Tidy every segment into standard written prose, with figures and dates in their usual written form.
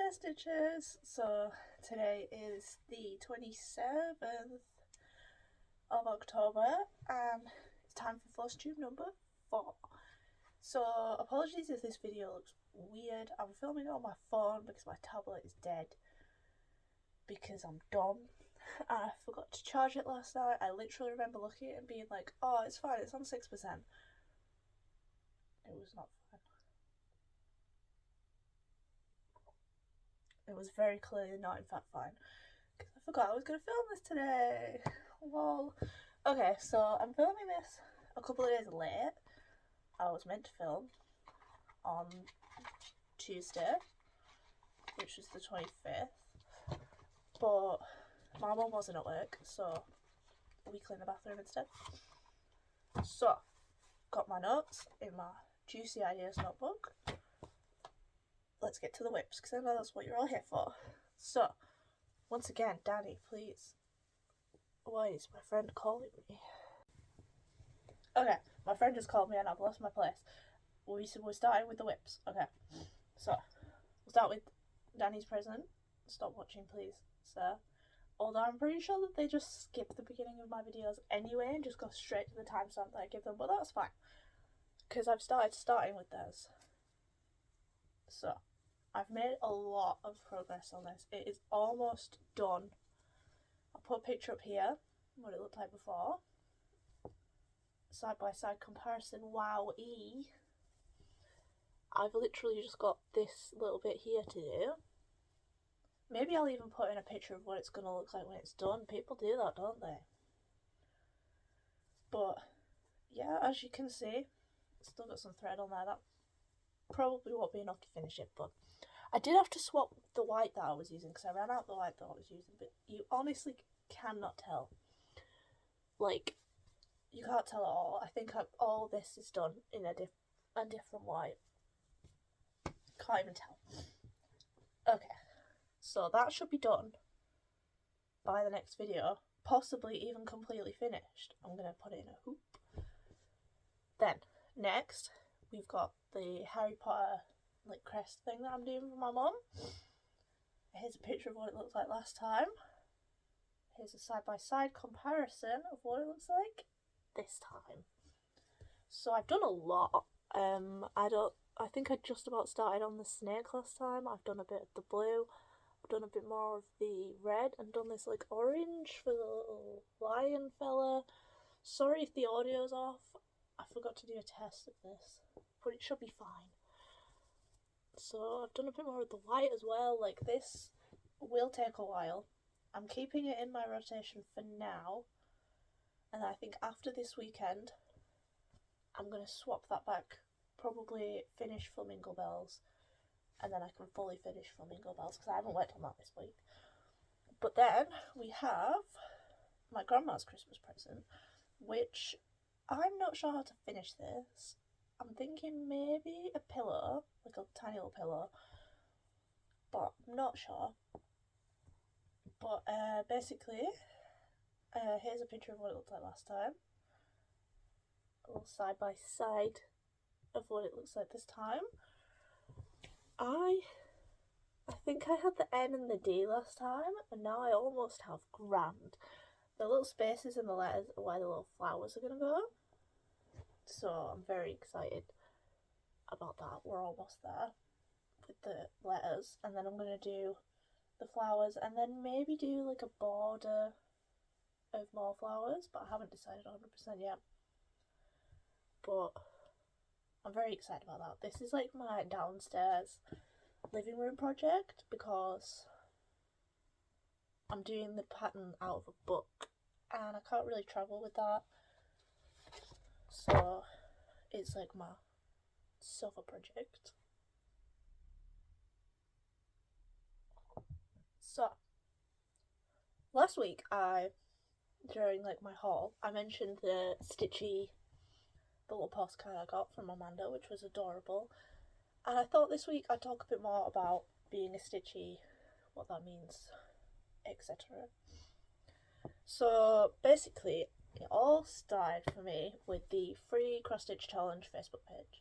there, Stitches! So today is the 27th of October and it's time for Flosstube number 4. So apologies if this video looks weird. I'm filming it on my phone because my tablet is dead because I'm dumb. I forgot to charge it last night. I literally remember looking at it and being like, oh, it's fine, it's on 6%. It was not fine. It was very clearly not in fact fine. Because I forgot I was going to film this today. Lol. Okay, so I'm filming this a couple of days late. I was meant to film on Tuesday, which was the 25th. But my mum wasn't at work, so we cleaned the bathroom instead. So, got my notes in my Juicy Ideas notebook. Let's get to the whips, because I know that's what you're all here for. So, once again, Danneh, please. Why is my friend calling me? Okay, my friend just called me and I've lost my place. We're starting with the whips. Okay, so we'll start with Danneh's present. Stop watching, please, sir. Although I'm pretty sure that they just skip the beginning of my videos anyway and just go straight to the timestamp that I give them, but that's fine. Because I've starting with theirs. So, I've made a lot of progress on this. It is almost done. I'll put a picture up here, what it looked like before. Side by side comparison, wow-ee. I've literally just got this little bit here to do. Maybe I'll even put in a picture of what it's going to look like when it's done. People do that, don't they? But, yeah, as you can see, still got some thread on there. That probably won't be enough to finish it, but I did have to swap the white that I was using because I ran out of the white that I was using, but you honestly cannot tell. Like, you can't tell at all. I think all this is done in a different white. Can't even tell. Okay, so that should be done by the next video, possibly even completely finished. I'm going to put it in a hoop. Then, next, we've got the Harry Potter like crest thing that I'm doing for my mum. Here's a picture of what it looked like last time. Here's a side-by-side comparison of what it looks like this time. So I've done a lot. I think I just about started on the snake last time. I've done a bit of the blue. I've done a bit more of the red and done this like orange for the little lion fella. Sorry if the audio's off. I forgot to do a test of this, but it should be fine. So I've done a bit more of the white as well. Like, this will take a while. I'm keeping it in my rotation for now, and I think after this weekend I'm going to swap that back, probably finish Flamingo Bells, and then I can fully finish Flamingo Bells because I haven't worked on that this week. But then we have my grandma's Christmas present, which I'm not sure how to finish this. I'm thinking maybe a pillow, like a tiny little pillow, but I'm not sure. But basically, here's a picture of what it looked like last time. A little side by side of what it looks like this time. I think I had the N and the D last time, and now I almost have grand. The little spaces in the letters are where the little flowers are going to go. So I'm very excited about that. We're almost there with the letters, and then I'm going to do the flowers and then maybe do like a border of more flowers, but I haven't decided 100% yet. But I'm very excited about that. This is like my downstairs living room project because I'm doing the pattern out of a book and I can't really travel with that, so it's like my sofa project. So last week during like my haul, I mentioned the Stitchee, the little postcard I got from Amanda, which was adorable, and I thought this week I'd talk a bit more about being a Stitchee, what that means, etc. So basically, it all started for me with the free cross stitch challenge Facebook page.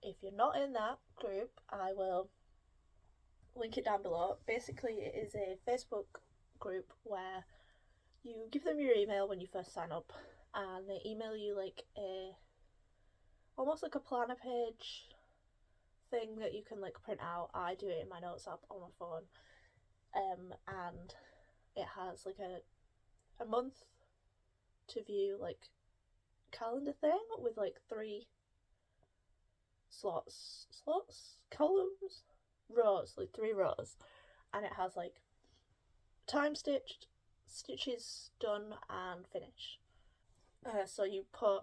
If you're not in that group, I will link it down below. Basically, it is a Facebook group where you give them your email when you first sign up, and they email you like almost like a planner page thing that you can like print out. I do it in my notes app on my phone, and it has like a month to view like calendar thing with like 3 columns, rows, like 3 rows, and it has like time stitched, stitches done, and finish. So you put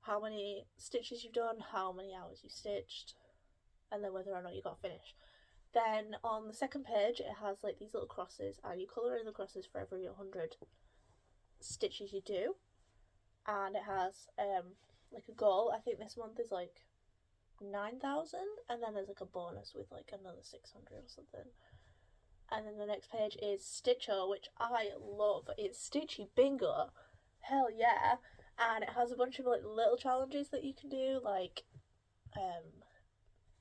how many stitches you've done, how many hours you stitched, and then whether or not you got finished. Then on the second page it has like these little crosses, and you colour in the crosses for every 100 stitches you do, and it has like a goal. I think this month is like 9,000, and then there's like a bonus with like another 600 or something. And then the next page is Stitcher, which I love. It's Stitchee Bingo, hell yeah! And it has a bunch of like little challenges that you can do, like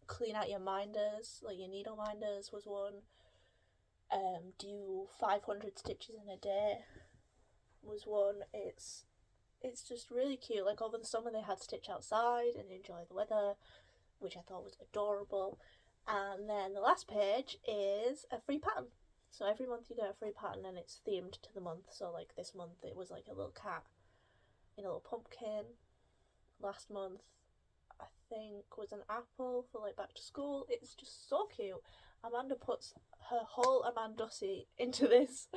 clean out your minders, like your needle minders was one. Do 500 stitches in a day was one. It's just really cute. Like over the summer they had Stitch outside and enjoy the weather, which I thought was adorable. And then the last page is a free pattern. So every month you get a free pattern, and it's themed to the month. So like this month it was like a little cat in a little pumpkin. Last month I think was an apple for like back to school. It's just so cute. Amanda puts her whole Amandussie into this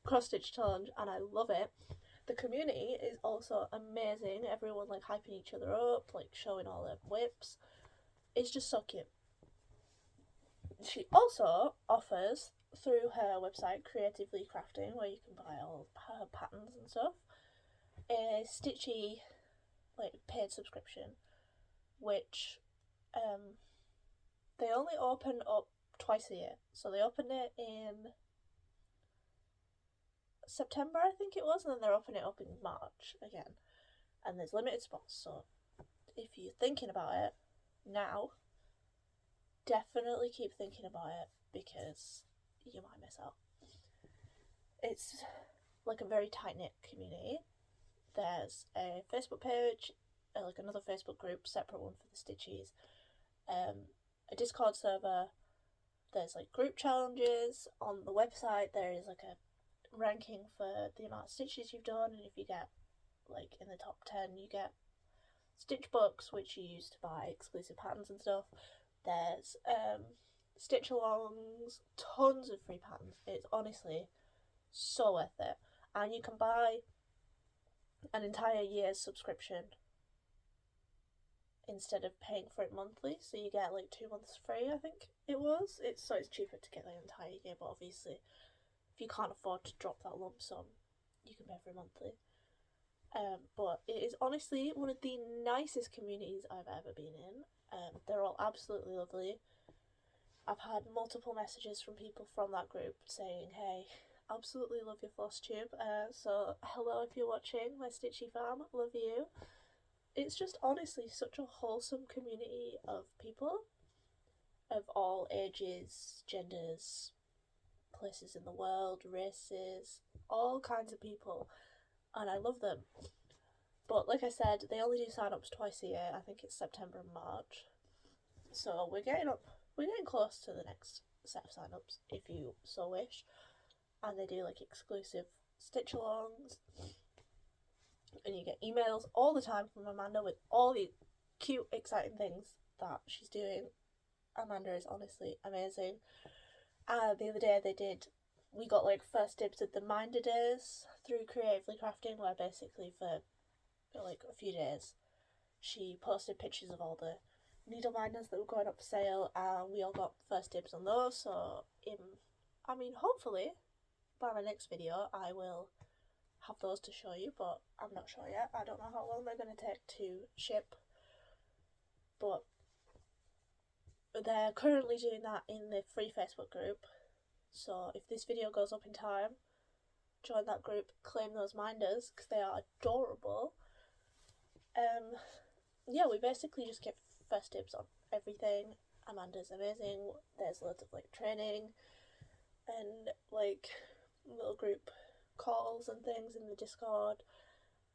cross stitch challenge, and I love it. The community is also amazing. Everyone like hyping each other up, like showing all their whips. It's just so cute. She also offers through her website Creatively Crafting, where you can buy all her patterns and stuff, a Stitchee like paid subscription, which they only open up twice a year. So they opened it in September, I think it was, and then they're opening it up in March again. And there's limited spots, so if you're thinking about it now, definitely keep thinking about it, because you might miss out. It's like a very tight-knit community. There's a Facebook page, like another Facebook group, separate one for the Stitchies, a Discord server. There's like group challenges on the website. There is like a ranking for the amount of stitches you've done, and if you get like in the top 10 you get stitch books, which you use to buy exclusive patterns and stuff. There's stitch alongs, tons of free patterns. It's honestly so worth it, and you can buy an entire year's subscription instead of paying for it monthly, so you get like 2 months free, I think it was. It's cheaper to get the entire year, but obviously if you can't afford to drop that lump sum, you can pay for it monthly. But it is honestly one of the nicest communities I've ever been in. They're all absolutely lovely. I've had multiple messages from people from that group saying, hey, absolutely love your Flosstube, so hello if you're watching, my Stitchee fam, love you. It's just honestly such a wholesome community of people of all ages, genders, places in the world, races, all kinds of people, and I love them. But like I said, they only do sign-ups twice a year. I think it's September and March, so we're getting close to the next set of sign-ups if you so wish. And they do like exclusive stitch alongs, and you get emails all the time from Amanda with all the cute, exciting things that she's doing. Amanda is honestly amazing. The other day we got like first dibs at the Minder Days through Creatively Crafting, where basically for like a few days she posted pictures of all the needle minders that were going up for sale, and we all got first dibs on those. So hopefully by my next video I will have those to show you, but I'm not sure yet. I don't know how long they're going to take to ship, but they're currently doing that in the free Facebook group. So if this video goes up in time, join that group, claim those minders, because they are adorable. Yeah, we basically just get first dibs on everything. Amanda's amazing. There's loads of like training and like little group calls and things in the Discord,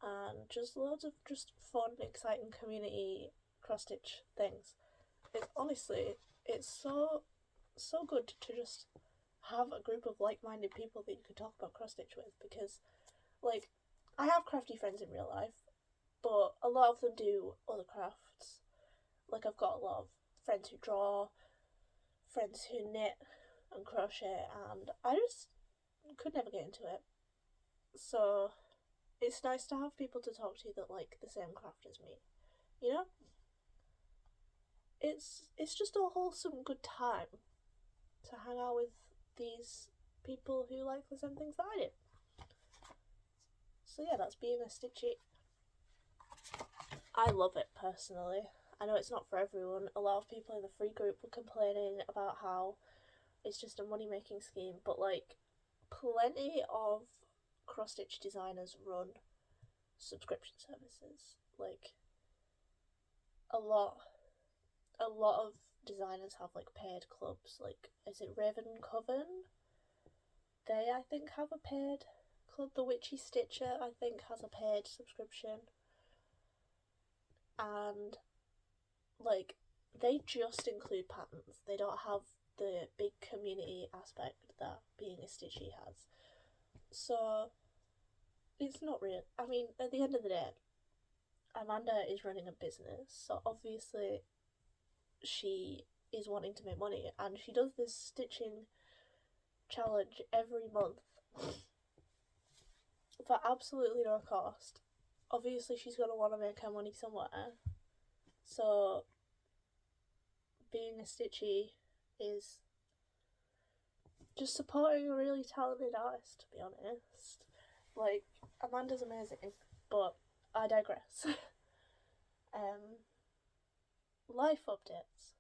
and just loads of just fun, exciting community cross stitch things. It's honestly, it's so good to just have a group of like-minded people that you can talk about cross stitch with, because like I have crafty friends in real life, but a lot of them do other crafts. Like I've got a lot of friends who draw, friends who knit and crochet, and I just could never get into it. So it's nice to have people to talk to that like the same craft as me. You know? It's just a wholesome good time to hang out with these people who like the same things that I do. So yeah, that's being a Stitchee. I love it personally. I know it's not for everyone. A lot of people in the free group were complaining about how it's just a money making scheme, but like plenty of cross stitch designers run subscription services. Like a lot of designers have like paid clubs. Like, is it Raven Coven? They, I think, have a paid club. The Witchy Stitcher, I think, has a paid subscription. And like they just include patterns. They don't have the big community aspect that being a Stitchee has. So it's not real. I mean, at the end of the day, Amanda is running a business, so obviously she is wanting to make money, and she does this stitching challenge every month for absolutely no cost. Obviously she's going to want to make her money somewhere, so being a Stitchee is just supporting a really talented artist, to be honest. Like, Amanda's amazing, but I digress. Life updates.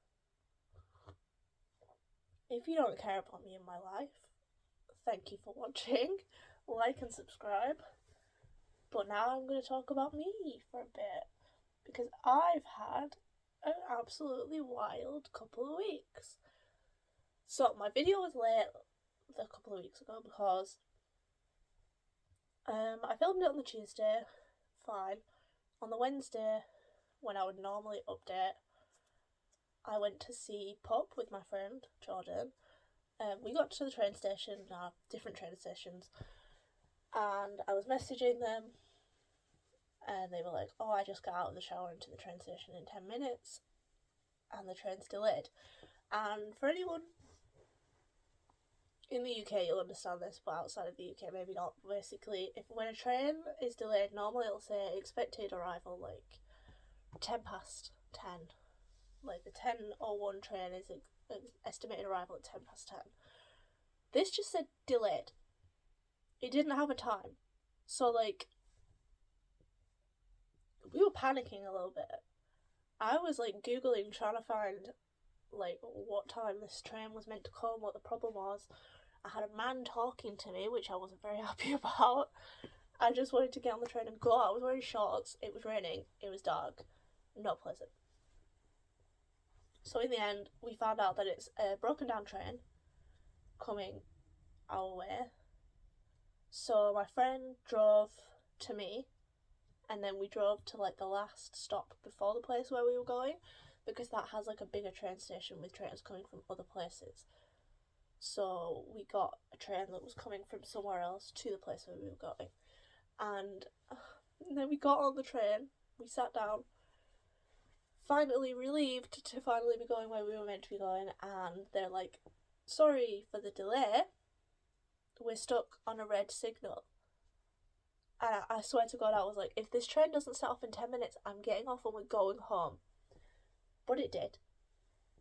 If you don't care about me in my life, thank you for watching. Like and subscribe. But now I'm going to talk about me for a bit, because I've had an absolutely wild couple of weeks. So my video was late a couple of weeks ago because I filmed it on the Tuesday, fine. On the Wednesday, when I would normally update, I went to see Pop with my friend Jordan. We got to the train station, different train stations, and I was messaging them, and they were like, oh, I just got out of the shower into the train station in 10 minutes, and the train's delayed. And for anyone in the UK, you'll understand this, but outside of the UK, maybe not. Basically, when a train is delayed, normally it'll say expected arrival, like 10 past 10. Like the 10:01 train is an estimated arrival at 10 past 10. This just said delayed. It didn't have a time. So, like, we were panicking a little bit. I was, like, Googling, trying to find, like, what time this train was meant to come, what the problem was. I had a man talking to me, which I wasn't very happy about. I just wanted to get on the train and go. I was wearing shorts. It was raining. It was dark. Not pleasant. So in the end, we found out that it's a broken down train coming our way. So my friend drove to me, and then we drove to like the last stop before the place where we were going, because that has like a bigger train station with trains coming from other places. So we got a train that was coming from somewhere else to the place where we were going. And then we got on the train, we sat down, finally relieved to finally be going where we were meant to be going, and they're like, sorry for the delay, we're stuck on a red signal. And I swear to God, I was like, if this train doesn't set off in 10 minutes, I'm getting off and we're going home. But it did.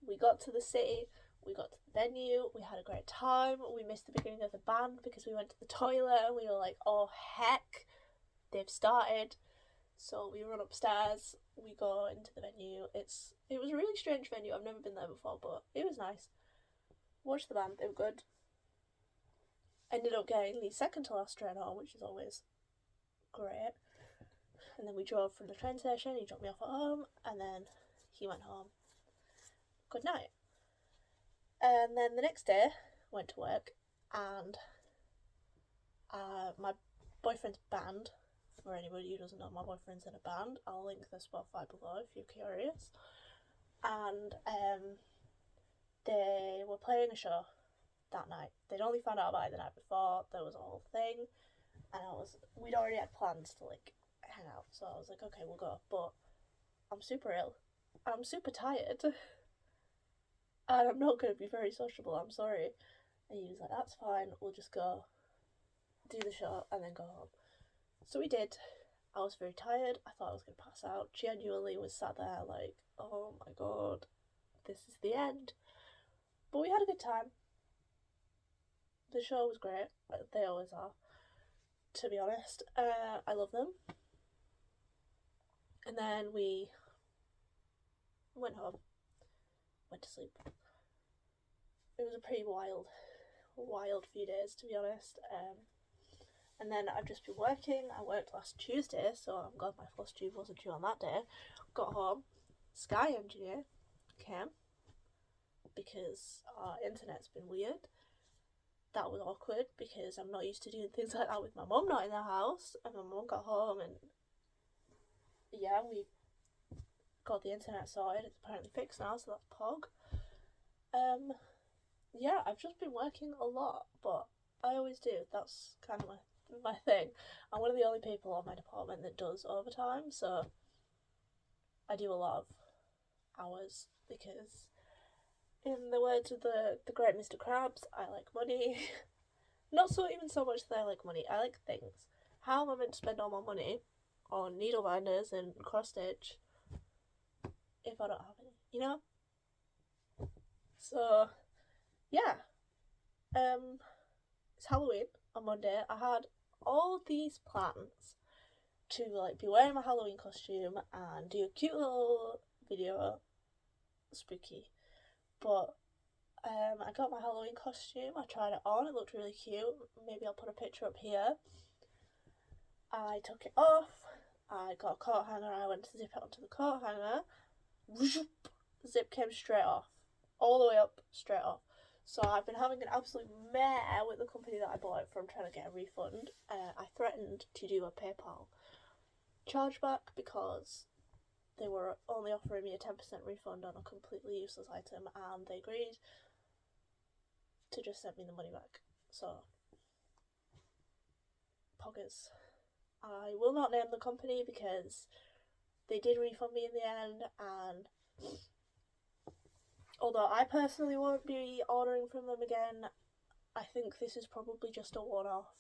We got to the city, we got to the venue, we had a great time. We missed the beginning of the band because we went to the toilet and we were like, oh heck, they've started. So we run upstairs, we go into the venue. It was a really strange venue. I've never been there before, but it was nice. Watched the band, they were good. Ended up getting the second to last train home, which is always great. And then we drove from the train station, he dropped me off at home, and then he went home. good night. And then the next day, went to work, and my boyfriend's band, for anybody who doesn't know, my boyfriend's in a band. I'll link the Spotify below if you're curious. And they were playing a show that night. They'd only found out about it the night before. There was a whole thing, and we'd already had plans to like hang out. So I was like, okay, we'll go. But I'm super ill. I'm super tired. And I'm not going to be very sociable, I'm sorry. And he was like, that's fine, we'll just go do the show and then go home. So we did. I was very tired. I thought I was going to pass out. Genuinely was sat there like, oh my god, this is the end. But we had a good time. The show was great. They always are, to be honest. I love them. And then we went home. Went to sleep. It was a pretty wild few days, to be honest. And then I've just been working. I worked last Tuesday, so I'm glad my Flosstube wasn't due on that day. Got home. Sky engineer came because our internet's been weird. That was awkward because I'm not used to doing things like that with my mum not in the house. And my mum got home and yeah, we got the internet sorted. It's apparently fixed now, so that's pog. Yeah, I've just been working a lot, but I always do. That's kind of my thing. I'm one of the only people on my department that does overtime, so I do a lot of hours because, in the words of the great Mr. Krabs, I like money. Not even so much that I like money, I like things. How am I meant to spend all my money on needle binders and cross stitch if I don't have any, you know? So, yeah. It's Halloween on Monday. I had all these plans to like be wearing my Halloween costume and do a cute little video, spooky. But I got my Halloween costume. I tried it on. It looked really cute. Maybe I'll put a picture up here. I took it off. I got a coat hanger. I went to zip it onto the coat hanger. Zip came straight off, all the way up, straight off. So I've been having an absolute mare with the company that I bought it from, trying to get a refund. I threatened to do a PayPal chargeback because they were only offering me a 10% refund on a completely useless item, and they agreed to just send me the money back. So, poggers. I will not name the company because they did refund me in the end, and although I personally won't be ordering from them again, I think this is probably just a one-off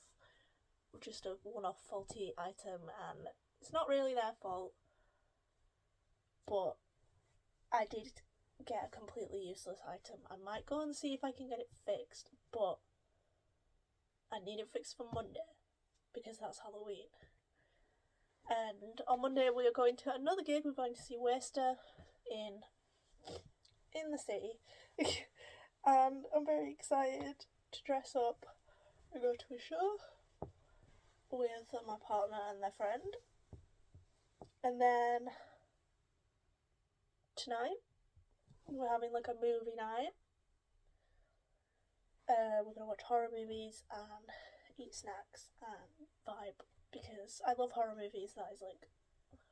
faulty item, and it's not really their fault, but I did get a completely useless item. I might go and see if I can get it fixed, but I need it fixed for Monday because that's Halloween. And on Monday we are going to another gig. We're going to see Waster in the city. And I'm very excited to dress up and go to a show with my partner and their friend. And then tonight we're having like a movie night. We're gonna watch horror movies and eat snacks and vibe because I love horror movies. That is like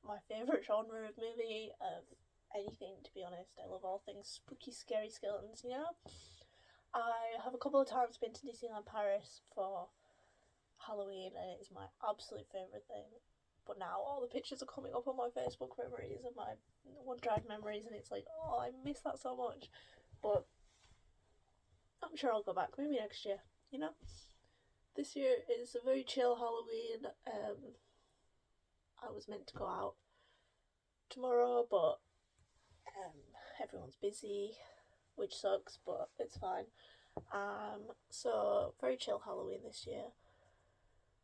my favourite genre of movie, of anything, to be honest. I love all things spooky, scary skeletons, you know? I have a couple of times been to Disneyland Paris for Halloween and it is my absolute favourite thing. But now all the pictures are coming up on my Facebook memories and my OneDrive memories, and it's like, oh, I miss that so much. But I'm sure I'll go back, maybe next year, you know? This year is a very chill Halloween. I was meant to go out tomorrow, but everyone's busy, which sucks, but it's fine. So very chill Halloween this year.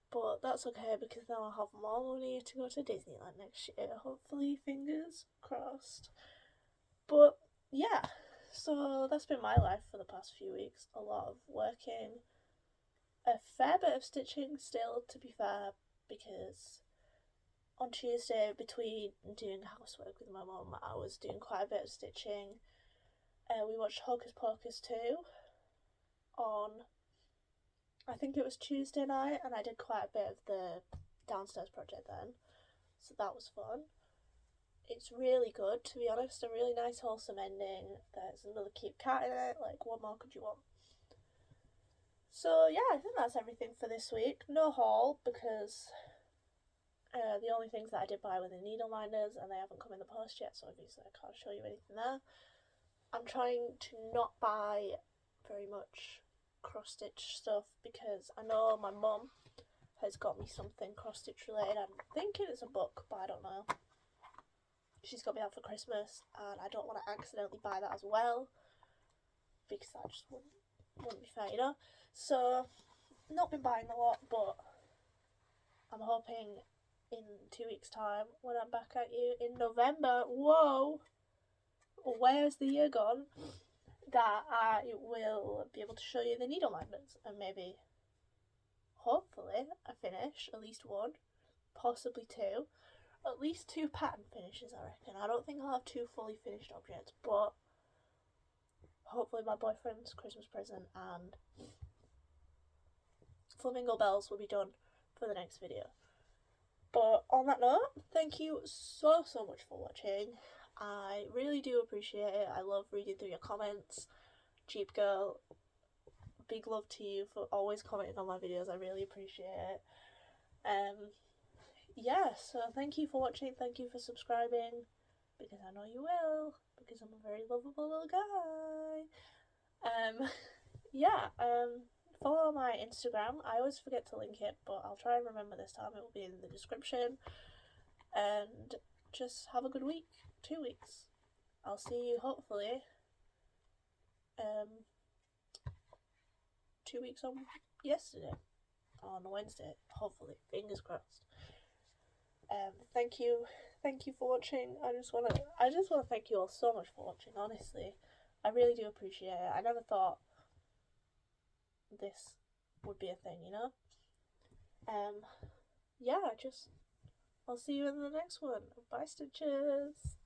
But that's okay because then I'll have more money to go to Disneyland next year. Hopefully, fingers crossed. But yeah, so that's been my life for the past few weeks. A lot of working, a fair bit of stitching still, to be fair, because on Tuesday, between doing housework with my mum, I was doing quite a bit of stitching. We watched Hocus Pocus 2 on, I think it was Tuesday night, and I did quite a bit of the downstairs project then, so that was fun. It's really good, to be honest, a really nice wholesome ending. There's another cute cat in it, like what more could you want? So yeah, I think that's everything for this week. No haul, because the only things that I did buy were the needle minders, and they haven't come in the post yet, so obviously I can't show you anything there. I'm trying to not buy very much cross stitch stuff because I know my mum has got me something cross stitch related. I'm thinking it's a book, but I don't know. She's got me that for Christmas, and I don't want to accidentally buy that as well because that just wouldn't be fair, you know. So, not been buying a lot, but I'm hoping in 2 weeks' time when I'm back at you in November. Whoa! Where's the year gone? That I will be able to show you the needle minders and maybe, hopefully, I finish at least one, possibly two, at least 2 pattern finishes, I reckon. I don't think I'll have 2 fully finished objects, but hopefully my boyfriend's Christmas present and flamingo bells will be done for the next video. But on that note, thank you so much for watching. I really do appreciate it. I love reading through your comments. Jeep girl, big love to you for always commenting on my videos. I really appreciate it. Yeah, so thank you for watching. Thank you for subscribing, because I know you will, because I'm a very lovable little guy. Follow my Instagram. I always forget to link it, but I'll try and remember this time. It will be in the description. And just have a good week. 2 weeks. I'll see you hopefully 2 weeks on yesterday, on Wednesday, hopefully, fingers crossed. Thank you for watching. I just want to thank you all so much for watching. Honestly, I really do appreciate it. I never thought this would be a thing, you know. Yeah, I'll see you in the next one. Bye, Stitches.